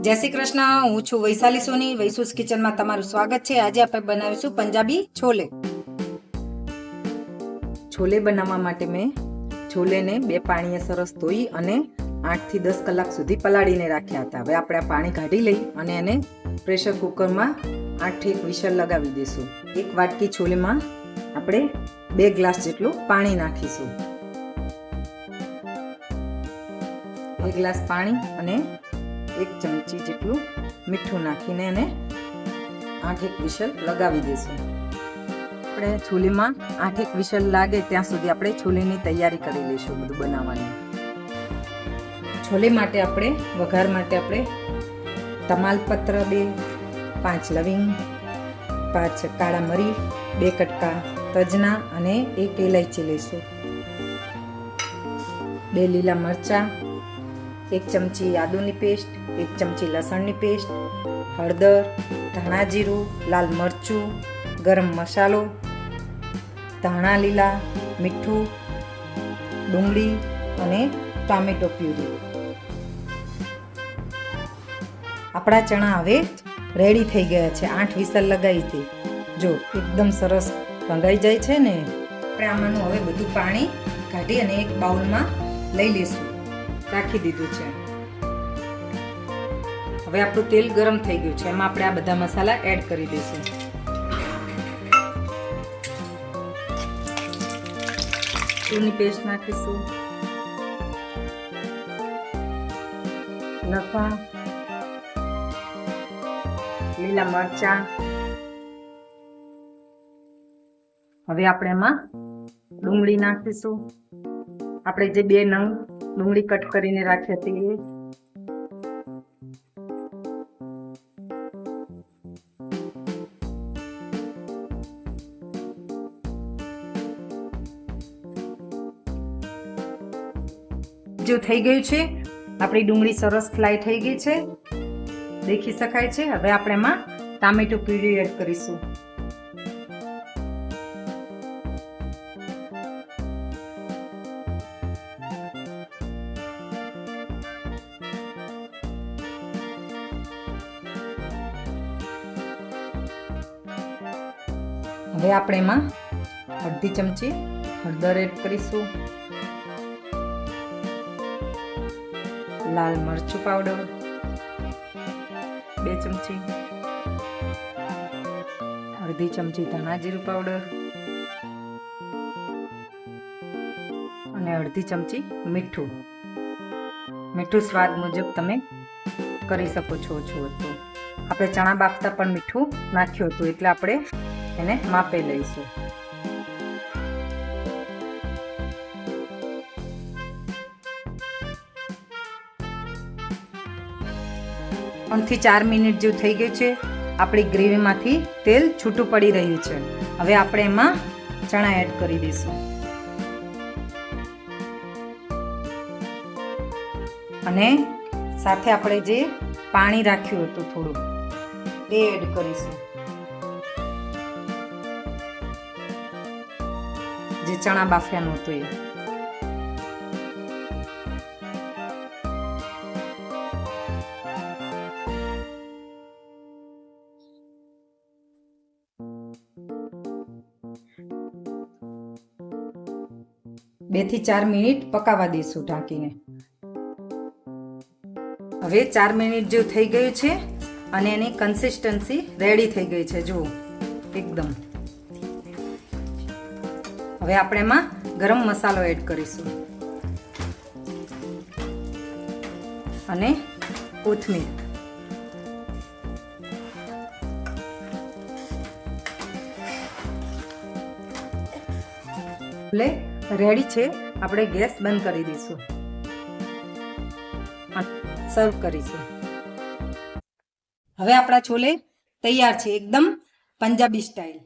જય શ્રી કૃષ્ણ, હું છું વૈશાલી સોની. વૈશુસ કિચનમાં તમારું સ્વાગત છે. આજે આપણે બનાવીશું પંજાબી છોલે. છોલે બનાવવા માટે મેં છોલેને 2 પાણીએ સરસ ધોઈ અને 8 થી 10 કલાક સુધી પલાળીને રાખ્યા હતા. હવે આપણે આ પાણી કાઢી લઈ અને એને પ્રેશર કુકરમાં 8 થી 1 વિસલ લગાવી દઈશું. 1 વાટકી છોલેમાં આપણે 2 ગ્લાસ જેટલું પાણી નાખીશું. 1 ગ્લાસ પાણી અને 1 ચમચી જેટલું મીઠું નાખીને એને 8 વિસલ લગાવી દઈશું. આપણે છોલેમાં 8 વિસલ લાગે ત્યાં સુધી આપણે છોલેની તૈયારી કરી લઈશું બધું બનાવવાની. છોલે માટે આપણે વઘાર માટે આપણે તમાલપત્ર 2, 5 લવિંગ, 5 કાળા મરી, 2 કટકા તજના અને 1 ઇલાયચી લઈશું. 2 લીલા મરચાં, 1 ચમચી આદુની પેસ્ટ, 1 ચમચી લસણની પેસ્ટ, હળદર, ધાણા જીરું, લાલ મરચું, ગરમ મસાલો, ધાણા લીલા, મીઠું, ડુંગળી અને ટામેટો પ્યુરી. આપણા ચણા હવે રેડી થઈ ગયા છે. 8 વિસલ લગાવી હતી. જો એકદમ સરસ ભંગાઈ જાય છે ને. આપણે આમાંનું હવે બધું પાણી કાઢી અને એક બાઉલમાં લઈ લઈશું. રાખી દીધું છે. હવે આપણું તેલ ગરમ થઈ ગયું છે. એમાં આપણે આ બધા મસાલા એડ કરી દઈશું. લસણની પેસ્ટ નાખીશું, લસણ, લીલા મરચાં. હવે આપણે એમાં ડુંગળી નાખીશું. આપણે જે 2 નંગ ડુંગળી કટ કરીને રાખી હતી એ. જો થઈ ગયું છે, આપણી ડુંગળી સરસ ફ્રાય થઈ ગઈ છે, દેખી શકાય છે. હવે આપણે એમાં ટામેટો પ્યુરી એડ કરીશું. હવે આપણે એમાં અડધી ચમચી હળદર એડ કરીશું, લાલ મરચું પાવડર 2 ચમચી, અડધી ચમચી ધાણા જીરું પાવડર અને અડધી ચમચી મીઠું. મીઠું સ્વાદ મુજબ તમે કરી શકો છો. તો આપણે ચણા બાફતા પણ મીઠું નાખ્યું હતું એટલે આપણે એને માપે લઈશું. 3 થી 4 મિનિટ જેવું થઈ ગયું છે. આપણી ગ્રેવીમાંથી તેલ છૂટું પડી રહ્યું છે. હવે આપણે એમાં ચણા એડ કરી દઈશું અને સાથે આપણે જે પાણી રાખ્યું હતું થોડું એ એડ કરીશું. જે ચણા બાફ્યાનું હતું એ. બે થી 4 મિનિટ પકાવવા દઈશું ઢાંકીને. હવે 4 મિનિટ જેવું થઈ ગયું છે અને એની કન્સિસ્ટન્સી રેડી થઈ ગઈ છે. જુઓ એકદમ. હવે આપણે એમાં ગરમ મસાલો એડ કરીશું અને કોથમીર. એટલે રેડી છે. આપણે ગેસ બંધ કરી દઈશું, સર્વ કરીશું. હવે આપણા છોલે તૈયાર છે, એકદમ પંજાબી સ્ટાઇલ.